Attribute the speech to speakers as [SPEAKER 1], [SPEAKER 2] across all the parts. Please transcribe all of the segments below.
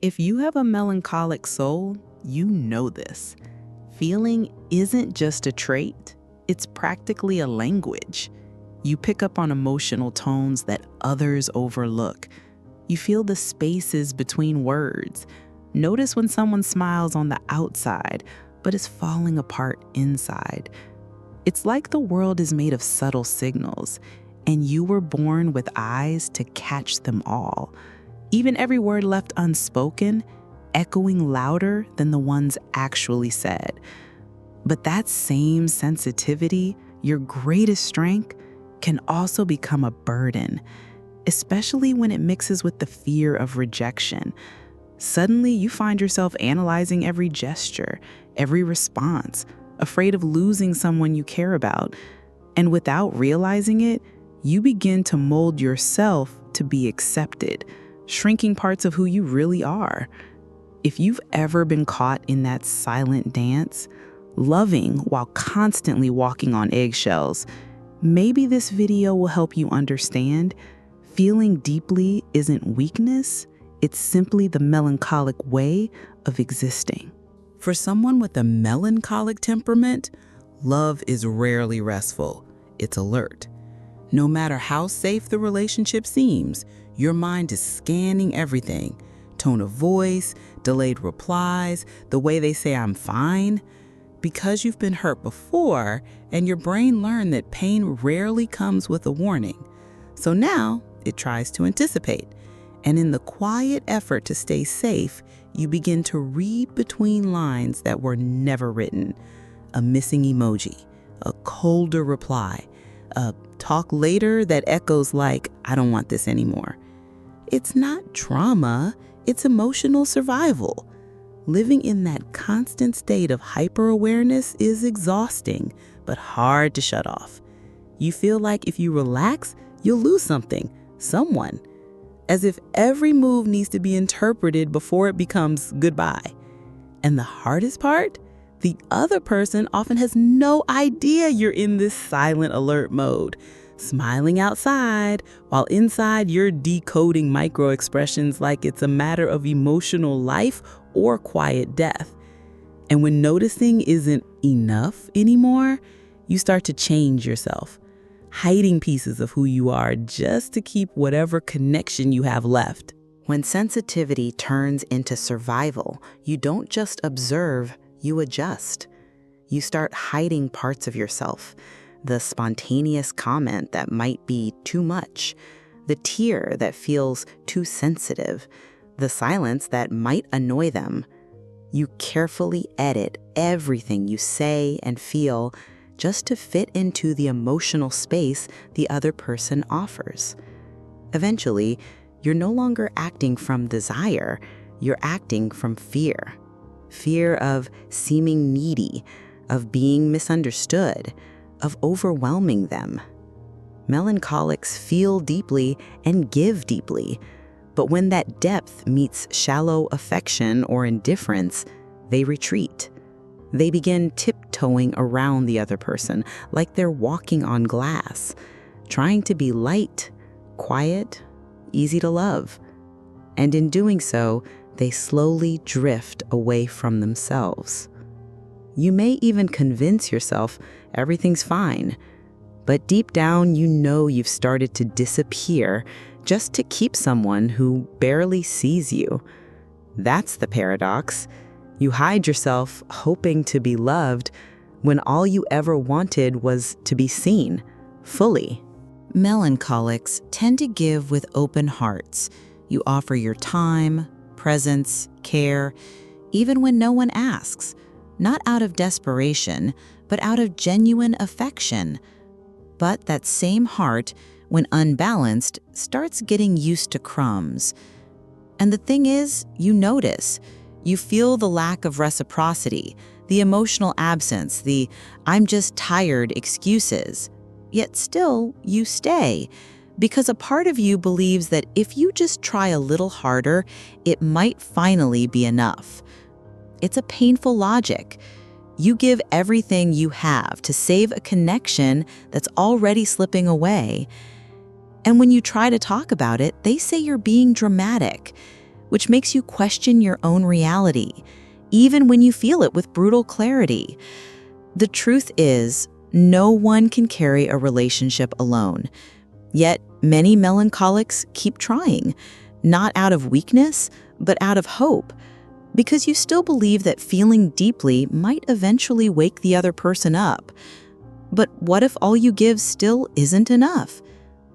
[SPEAKER 1] If you have a melancholic soul, you know this. Feeling isn't just a trait, it's practically a language. You pick up on emotional tones that others overlook. You feel the spaces between words. Notice when someone smiles on the outside, but is falling apart inside. It's like the world is made of subtle signals, and you were born with eyes to catch them all. Even every word left unspoken, echoing louder than the ones actually said. But that same sensitivity, your greatest strength, can also become a burden, especially when it mixes with the fear of rejection. Suddenly, you find yourself analyzing every gesture, every response, afraid of losing someone you care about. And without realizing it, you begin to mold yourself to be accepted, shrinking parts of who you really are. If you've ever been caught in that silent dance, loving while constantly walking on eggshells, maybe this video will help you understand feeling deeply isn't weakness, it's simply the melancholic way of existing. For someone with a melancholic temperament, love is rarely restful, it's alert. No matter how safe the relationship seems, your mind is scanning everything. Tone of voice, delayed replies, the way they say I'm fine. Because you've been hurt before, and your brain learned that pain rarely comes with a warning. So now it tries to anticipate. And in the quiet effort to stay safe, you begin to read between lines that were never written. A missing emoji, a colder reply, a talk later that echoes like, I don't want this anymore. It's not trauma, it's emotional survival. Living in that constant state of hyper-awareness is exhausting, but hard to shut off. You feel like if you relax, you'll lose something, someone, as if every move needs to be interpreted before it becomes goodbye. And the hardest part? The other person often has no idea you're in this silent alert mode, smiling outside, while inside you're decoding micro-expressions like it's a matter of emotional life or quiet death. And when noticing isn't enough anymore, you start to change yourself, hiding pieces of who you are just to keep whatever connection you have left. When sensitivity turns into survival, you don't just observe, you adjust. You start hiding parts of yourself. The spontaneous comment that might be too much, the tear that feels too sensitive, the silence that might annoy them. You carefully edit everything you say and feel just to fit into the emotional space the other person offers. Eventually, you're no longer acting from desire, you're acting from fear. Fear of seeming needy, of being misunderstood, of overwhelming them. Melancholics feel deeply and give deeply, but when that depth meets shallow affection or indifference, they retreat. They begin tiptoeing around the other person like they're walking on glass, trying to be light, quiet, easy to love. And in doing so, they slowly drift away from themselves. You may even convince yourself everything's fine, but deep down you know you've started to disappear just to keep someone who barely sees you. That's the paradox. You hide yourself hoping to be loved when all you ever wanted was to be seen, fully. Melancholics tend to give with open hearts. You offer your time, presence, care, even when no one asks. Not out of desperation, but out of genuine affection. But that same heart, when unbalanced, starts getting used to crumbs. And the thing is, you notice. You feel the lack of reciprocity, the emotional absence, the "I'm just tired" excuses. Yet still, you stay, because a part of you believes that if you just try a little harder, it might finally be enough. It's a painful logic. You give everything you have to save a connection that's already slipping away. And when you try to talk about it, they say you're being dramatic.
[SPEAKER 2] which makes you question your own reality, even when you feel it with brutal clarity. The truth is, no one can carry a relationship alone. Yet, many melancholics keep trying, not out of weakness, but out of hope, because you still believe that feeling deeply might eventually wake the other person up. But what if all you give still isn't enough?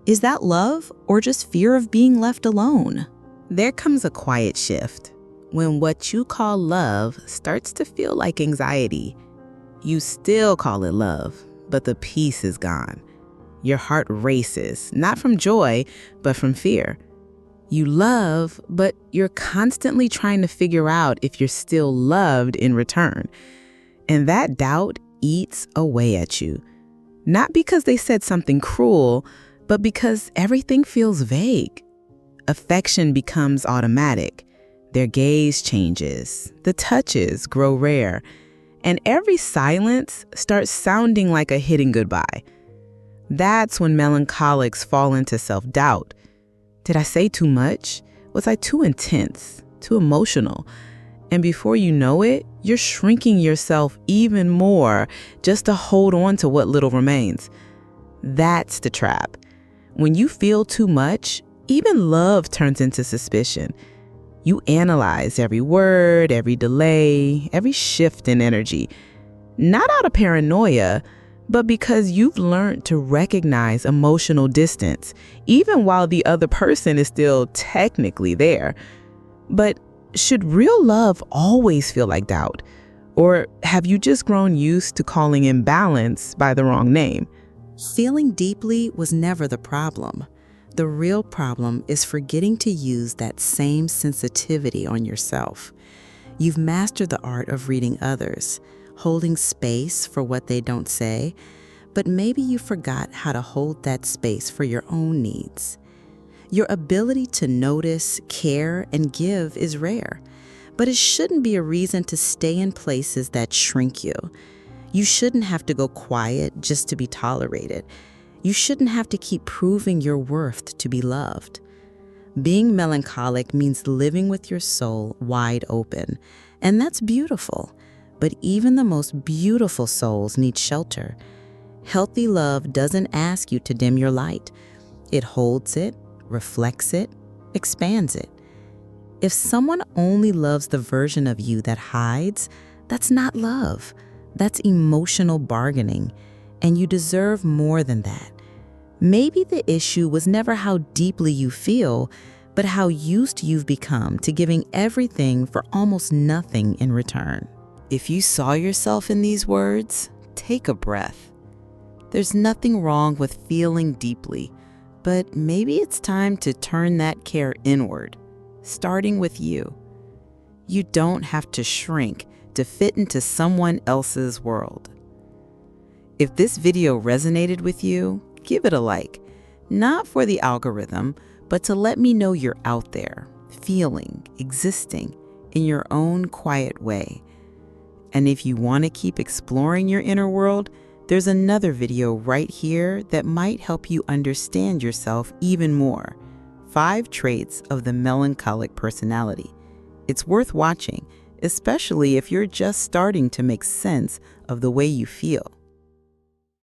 [SPEAKER 2] Is that love or just fear of being left alone?
[SPEAKER 1] There comes a quiet shift when what you call love starts to feel like anxiety. You still call it love, but the peace is gone. Your heart races, not from joy, but from fear. You love, but you're constantly trying to figure out if you're still loved in return. And that doubt eats away at you. Not because they said something cruel, but because everything feels vague. Affection becomes automatic. Their gaze changes. The touches grow rare. And every silence starts sounding like a hidden goodbye. That's when melancholics fall into self-doubt. Did I say too much? Was I too intense, too emotional? And before you know it, you're shrinking yourself even more just to hold on to what little remains. That's the trap. When you feel too much, even love turns into suspicion. You analyze every word, every delay, every shift in energy. Not out of paranoia, but because you've learned to recognize emotional distance, even while the other person is still technically there. But should real love always feel like doubt? Or have you just grown used to calling imbalance by the wrong name?
[SPEAKER 2] Feeling deeply was never the problem. The real problem is forgetting to use that same sensitivity on yourself. You've mastered the art of reading others, holding space for what they don't say, but maybe you forgot how to hold that space for your own needs. Your ability to notice, care, and give is rare, but it shouldn't be a reason to stay in places that shrink you. You shouldn't have to go quiet just to be tolerated. You shouldn't have to keep proving your worth to be loved. Being melancholic means living with your soul wide open, and that's beautiful. But even the most beautiful souls need shelter. Healthy love doesn't ask you to dim your light. It holds it, reflects it, expands it. If someone only loves the version of you that hides, that's not love. That's emotional bargaining, and you deserve more than that. Maybe the issue was never how deeply you feel, but how used you've become to giving everything for almost nothing in return. If you saw yourself in these words, take a breath. There's nothing wrong with feeling deeply, but maybe it's time to turn that care inward, starting with you. You don't have to shrink to fit into someone else's world. If this video resonated with you, give it a like, not for the algorithm, but to let me know you're out there, feeling, existing in your own quiet way. And if you want to keep exploring your inner world, there's another video right here that might help you understand yourself even more. 5 traits of the melancholic personality. It's worth watching, especially if you're just starting to make sense of the way you feel.